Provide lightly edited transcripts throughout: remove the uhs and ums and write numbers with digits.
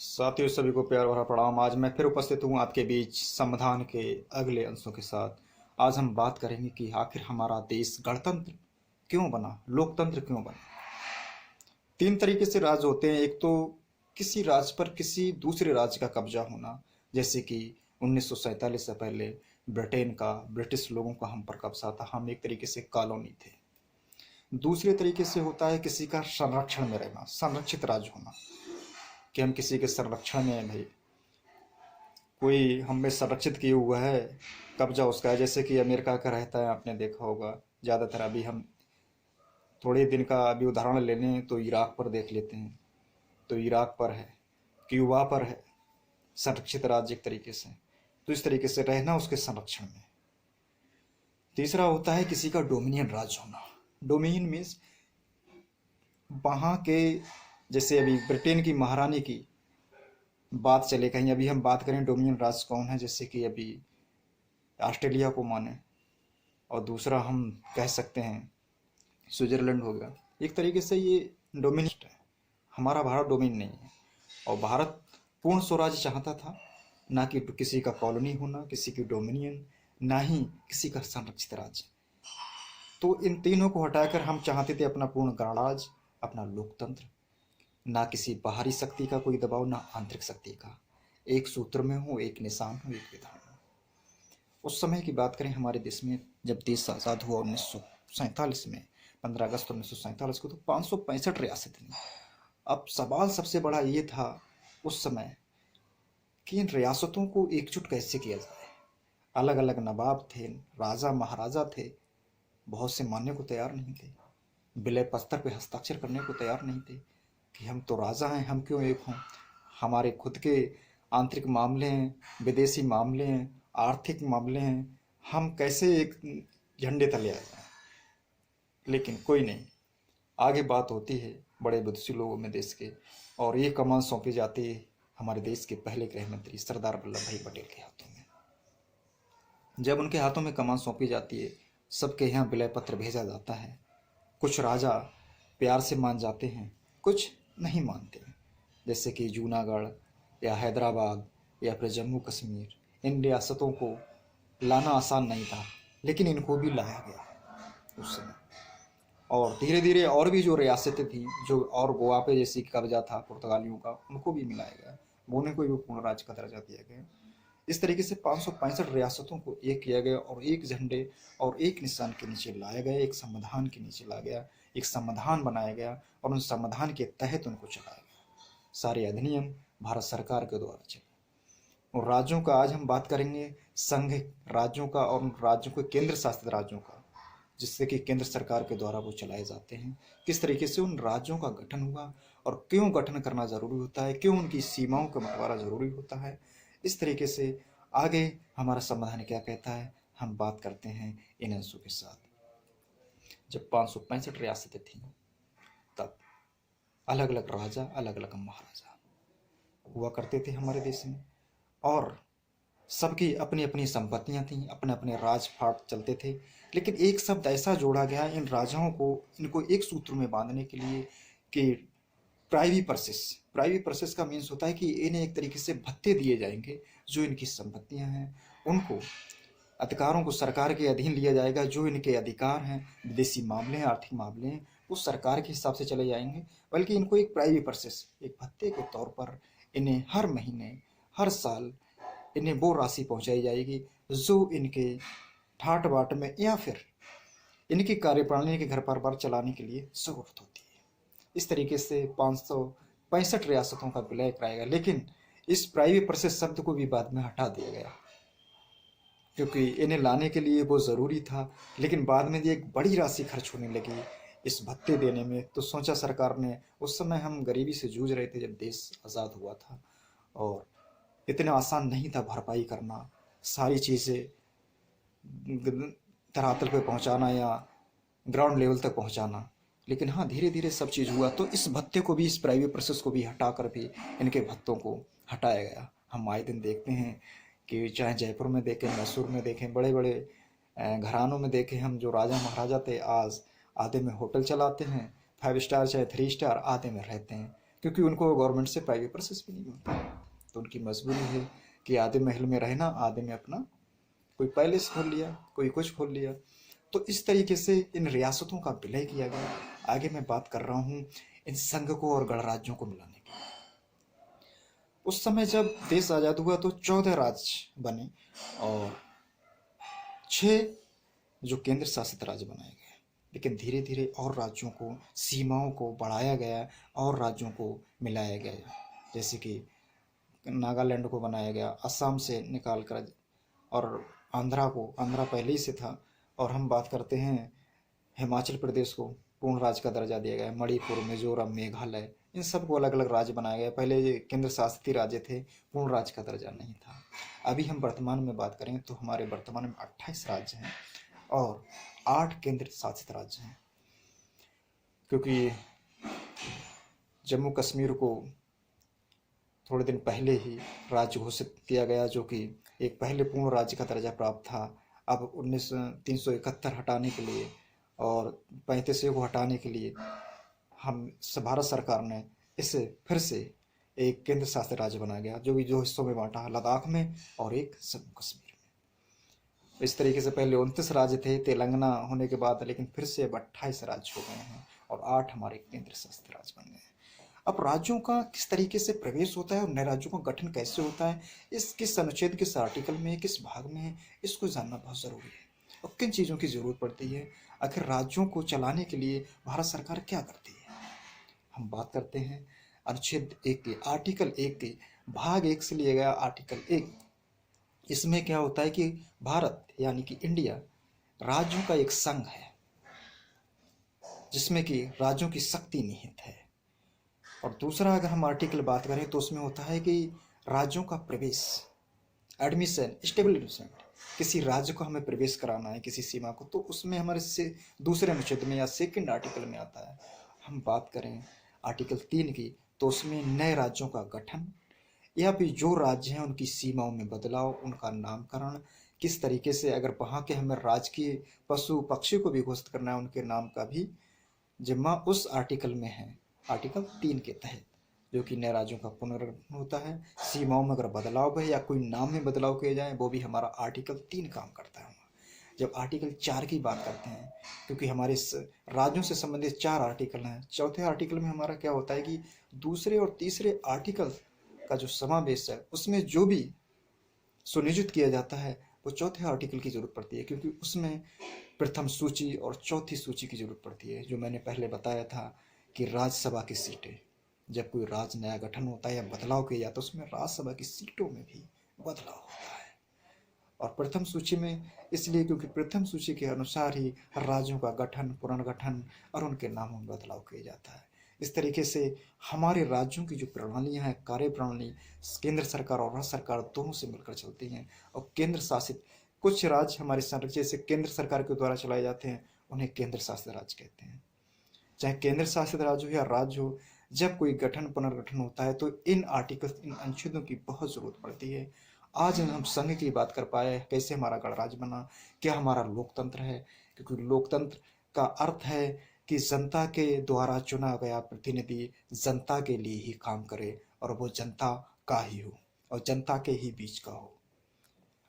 साथियों सभी को प्यार भरा प्रणाम। आज मैं फिर उपस्थित हूँ आपके बीच संविधान के अगले अंशों के साथ। आज हम बात करेंगे कि आखिर हमारा देश गणतंत्र क्यों बना, लोकतंत्र क्यों बना। तीन तरीके से राज होते हैं। एक तो किसी राज्य पर किसी दूसरे राज्य का कब्जा होना, जैसे कि 1947 से पहले ब्रिटेन का, ब्रिटिश लोगों का हम पर कब्जा था, हम एक तरीके से कॉलोनी थे। दूसरे तरीके से होता है किसी का संरक्षण में रहना, संरक्षित राज्य होना, कि हम किसी के संरक्षण में हैं भाई, कोई हमें संरक्षित किए हुआ है, कब्जा उसका है। जैसे कि अमेरिका का रहता है, आपने देखा होगा ज़्यादातर। अभी हम थोड़े दिन का अभी उदाहरण ले लें तो इराक पर देख लेते हैं, तो इराक पर है, क्यूबा पर है, संरक्षित राज्य एक तरीके से। तो इस तरीके से रहना उसके संरक्षण में। तीसरा होता है किसी का डोमिनियन राज्य होना। डोमिनियन मीन्स वहाँ के, जैसे अभी ब्रिटेन की महारानी की बात चले कहीं, अभी हम बात करें डोमिनियन राज्य कौन है, जैसे कि अभी ऑस्ट्रेलिया को माने, और दूसरा हम कह सकते हैं स्विट्जरलैंड हो गया। एक तरीके से ये डोमिनिस्ट है, हमारा भारत डोमिन नहीं है। और भारत पूर्ण स्वराज्य चाहता था, ना कि किसी का कॉलोनी होना, किसी की डोमिनियन, ना ही किसी का संरक्षित राज्य। तो इन तीनों को हटाकर हम चाहते थे अपना पूर्ण गणराज्य, अपना लोकतंत्र, ना किसी बाहरी शक्ति का कोई दबाव, ना आंतरिक शक्ति का। एक सूत्र में हो, एक निशान हो, एक विधान हो। उस समय की बात करें हमारे देश में, जब देश आज़ाद हुआ 1947 में, 15 अगस्त 1947 को, तो 565 रियासत थी। अब सवाल सबसे बड़ा ये था उस समय कि इन रियासतों को एकजुट कैसे किया जाए। अलग अलग नवाब थे, राजा महाराजा थे, बहुत से मानने को तैयार नहीं थे, विलय पत्र पे हस्ताक्षर करने को तैयार नहीं थे कि हम तो राजा हैं, हम क्यों एक हों, हमारे खुद के आंतरिक मामले हैं, विदेशी मामले हैं, आर्थिक मामले हैं, हम कैसे एक झंडे तले आ जाएं। लेकिन कोई नहीं, आगे बात होती है बड़े बुद्धिशील लोगों में देश के, और ये कमान सौंपी जाती है हमारे देश के पहले गृह मंत्री सरदार वल्लभ भाई पटेल के हाथों में। जब उनके हाथों में कमान सौंपी जाती है, सबके यहाँ विलय पत्र भेजा जाता है। कुछ राजा प्यार से मान जाते हैं, कुछ नहीं मानते, जैसे कि जूनागढ़ या हैदराबाद या फिर जम्मू कश्मीर। इन रियासतों को लाना आसान नहीं था, लेकिन इनको भी लाया गया उस समय। और धीरे धीरे और भी जो रियासतें थी, जो और गोवा पे जैसे कब्जा था पुर्तगालियों का, उनको भी मिलाया गया, उन्हें को भी पूर्ण राज्य का दर्जा दिया गया। इस तरीके से 565 रियासतों को एक किया गया और एक झंडे और एक निशान के नीचे लाया गया, एक संविधान के नीचे लाया गया, एक संविधान बनाया गया और उन संविधान के तहत उनको चलाया गया। सारे अधिनियम भारत सरकार के द्वारा चले। और राज्यों का आज हम बात करेंगे, संघ राज्यों का और उन राज्यों को केंद्र शासित राज्यों का, जिससे कि केंद्र सरकार के द्वारा वो चलाए जाते हैं। किस तरीके से उन राज्यों का गठन हुआ और क्यों गठन करना जरूरी होता है, क्यों उनकी सीमाओं का बंटवारा जरूरी होता है। इस तरीके से आगे हमारा संविधान क्या कहता है, हम बात करते हैं इन अंशों के साथ। जब 565 रियासतें थीं, तब अलग अलग राजा, अलग अलग महाराजा हुआ करते थे हमारे देश में, और सबकी अपनी अपनी संपत्तियां थीं, अपने अपने राजपाट चलते थे। लेकिन एक शब्द ऐसा जोड़ा गया इन राजाओं को, इनको एक सूत्र में बांधने के लिए, कि प्राइवी प्रोसेस। प्राइवी प्रोसेस का मीन्स होता है कि इन्हें एक तरीके से भत्ते दिए जाएंगे, जो इनकी संपत्तियां हैं उनको, अधिकारों को सरकार के अधीन लिया जाएगा। जो इनके अधिकार हैं, विदेशी मामले हैं, आर्थिक मामले हैं, वो सरकार के हिसाब से चले जाएंगे। बल्कि इनको एक प्राइवी प्रोसेस, एक भत्ते के तौर पर इन्हें हर महीने, हर साल इन्हें वो राशि पहुंचाई जाएगी जो इनके ठाट बाट में या फिर इनकी कार्यप्रणाली के घर पर चलाने के लिए जरूरत होती है। इस तरीके से 565 रियासतों का विलय कराएगा। लेकिन इस प्राइवेट प्रोसेस शब्द को भी बाद में हटा दिया गया, क्योंकि इन्हें लाने के लिए वो ज़रूरी था। लेकिन बाद में ये एक बड़ी राशि खर्च होने लगी इस भत्ते देने में, तो सोचा सरकार ने, उस समय हम गरीबी से जूझ रहे थे जब देश आज़ाद हुआ था, और इतना आसान नहीं था भरपाई करना, सारी चीज़ें धरातल पे पहुंचाना या ग्राउंड लेवल तक पहुंचाना। लेकिन हाँ, धीरे धीरे सब चीज़ हुआ, तो इस भत्ते को भी, इस प्राइवेट प्रोसेस को भी हटा कर भी इनके भत्तों को हटाया गया। हम आए दिन देखते हैं कि चाहे जयपुर में देखें, मैसूर में देखें, बड़े बड़े घरानों में देखें, हम जो राजा महाराजा थे आज आधे में होटल चलाते हैं, 5 स्टार चाहे 3 स्टार, आधे में रहते हैं। क्योंकि उनको गवर्नमेंट से प्राइवेट प्रोसेस भी नहीं मिलता। तो उनकी मजबूरी है कि आधे महल में रहना, आधे में अपना कोई पैलेस खोल लिया, कोई कुछ खोल लिया। तो इस तरीके से इन रियासतों का विलय किया गया। आगे मैं बात कर रहा हूँ इन संघ को और गणराज्यों को मिलाने की। उस समय जब देश आज़ाद हुआ तो 14 राज्य बने और 6 जो केंद्र शासित राज्य बनाए गए। लेकिन धीरे धीरे और राज्यों को, सीमाओं को बढ़ाया गया और राज्यों को मिलाया गया। जैसे कि नागालैंड को बनाया गया असम से निकाल कर, और आंध्रा पहले ही से था। और हम बात करते हैं हिमाचल प्रदेश को पूर्ण राज्य का दर्जा दिया गया, मणिपुर, मिजोरम, मेघालय, इन सबको अलग अलग राज्य बनाया गया। पहले ये केंद्र शासित राज्य थे, पूर्ण राज्य का दर्जा नहीं था। अभी हम वर्तमान में बात करें तो हमारे वर्तमान में 28 राज्य हैं और 8 केंद्र शासित राज्य हैं। क्योंकि जम्मू कश्मीर को थोड़े दिन पहले ही राज्य घोषित किया गया, जो कि एक पहले पूर्ण राज्य का दर्जा प्राप्त था। अब 371 हटाने के लिए और 35 को हटाने के लिए भारत सरकार ने इसे फिर से एक केंद्र शासित राज्य बनाया गया, जो भी 2 हिस्सों में बांटा, लद्दाख में और एक जम्मू कश्मीर में। इस तरीके से पहले 29 राज्य थे तेलंगाना होने के बाद, लेकिन फिर से अब 28 राज्य हो गए हैं और 8 हमारे केंद्र शासित राज्य बन गए हैं। अब राज्यों का किस तरीके से प्रवेश होता है और नए राज्यों का गठन कैसे होता है, इस किस अनुच्छेद, किस आर्टिकल में, किस भाग में है, इसको जानना बहुत ज़रूरी है। और किन चीज़ों की ज़रूरत पड़ती है, आखिर राज्यों को चलाने के लिए भारत सरकार क्या करती है। हम बात करते हैं अनुच्छेद 1 के, आर्टिकल 1 के भाग 1 से लिया गया आर्टिकल 1। इसमें क्या होता है कि भारत यानी कि इंडिया राज्यों का एक संघ है, जिसमें कि राज्यों की शक्ति निहित है। और दूसरा अगर हम आर्टिकल बात करें तो उसमें होता है कि राज्यों का प्रवेश, एडमिशन, स्टेब्लिशमेंट, किसी राज्य को हमें प्रवेश कराना है किसी सीमा को, तो उसमें हमारे से दूसरे अनुच्छेद में या सेकंड आर्टिकल में आता है। हम बात करें आर्टिकल 3 की तो उसमें नए राज्यों का गठन या फिर जो राज्य हैं उनकी सीमाओं में बदलाव, उनका नामकरण, किस तरीके से अगर वहाँ के हमें राजकीय पशु पक्षी को भी घोषित करना है, उनके नाम का भी जिम्मा उस आर्टिकल में है, आर्टिकल 3 के तहत, जो कि नए राज्यों का पुनर्गठन होता है। सीमाओं में अगर बदलाव है या कोई नाम में बदलाव किए जाए, वो भी हमारा आर्टिकल 3 काम करता है। जब आर्टिकल 4 की बात करते हैं, क्योंकि हमारे राज्यों से संबंधित 4 आर्टिकल हैं, चौथे आर्टिकल में हमारा क्या होता है कि दूसरे और तीसरे आर्टिकल का जो समावेश है उसमें जो भी सुनिश्चित किया जाता है वो चौथे आर्टिकल की जरूरत पड़ती है, क्योंकि उसमें प्रथम सूची और चौथी सूची की जरूरत पड़ती है। जो मैंने पहले बताया था कि राज्यसभा की सीटें, जब कोई राज्य नया गठन होता है या बदलाव किया जाता है, उसमें राज्यसभा की सीटों में भी बदलाव होता है। और प्रथम सूची में इसलिए क्योंकि प्रथम सूची के अनुसार ही राज्यों का गठन, पुनर्गठन और उनके नामों में बदलाव किया जाता है। इस तरीके से हमारे राज्यों की जो प्रणालियाँ हैं, कार्य प्रणाली, केंद्र सरकार और राज्य सरकार दोनों से मिलकर चलती हैं। और केंद्र शासित कुछ राज्य हमारे संरचना से केंद्र सरकार के द्वारा चलाए जाते हैं, उन्हें केंद्र शासित राज्य कहते हैं। चाहे केंद्र शासित राज्य हो या राज्य हो, जब कोई गठन पुनर्गठन होता है तो इन आर्टिकल, इन अनुच्छेदों की बहुत ज़रूरत पड़ती है। आज हम संघ की बात कर पाए, कैसे हमारा गणराज्य बना, क्या हमारा लोकतंत्र है, क्योंकि लोकतंत्र का अर्थ है कि जनता के द्वारा चुना गया प्रतिनिधि जनता के लिए ही काम करे और वो जनता का ही हो और जनता के ही बीच का हो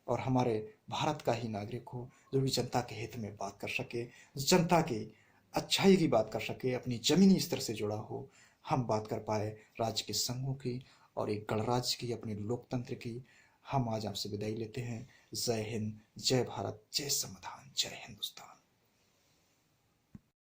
और हमारे भारत का ही नागरिक हो, जो भी जनता के हित में बात कर सके, जनता की अच्छाई की बात कर सके, अपनी ज़मीनी स्तर से जुड़ा हो। हम बात कर पाए राज्य के संघों की और एक गणराज्य की, अपने लोकतंत्र की। हम आज आपसे विदाई लेते हैं। जय हिंद, जय भारत, जय संविधान, जय हिंदुस्तान।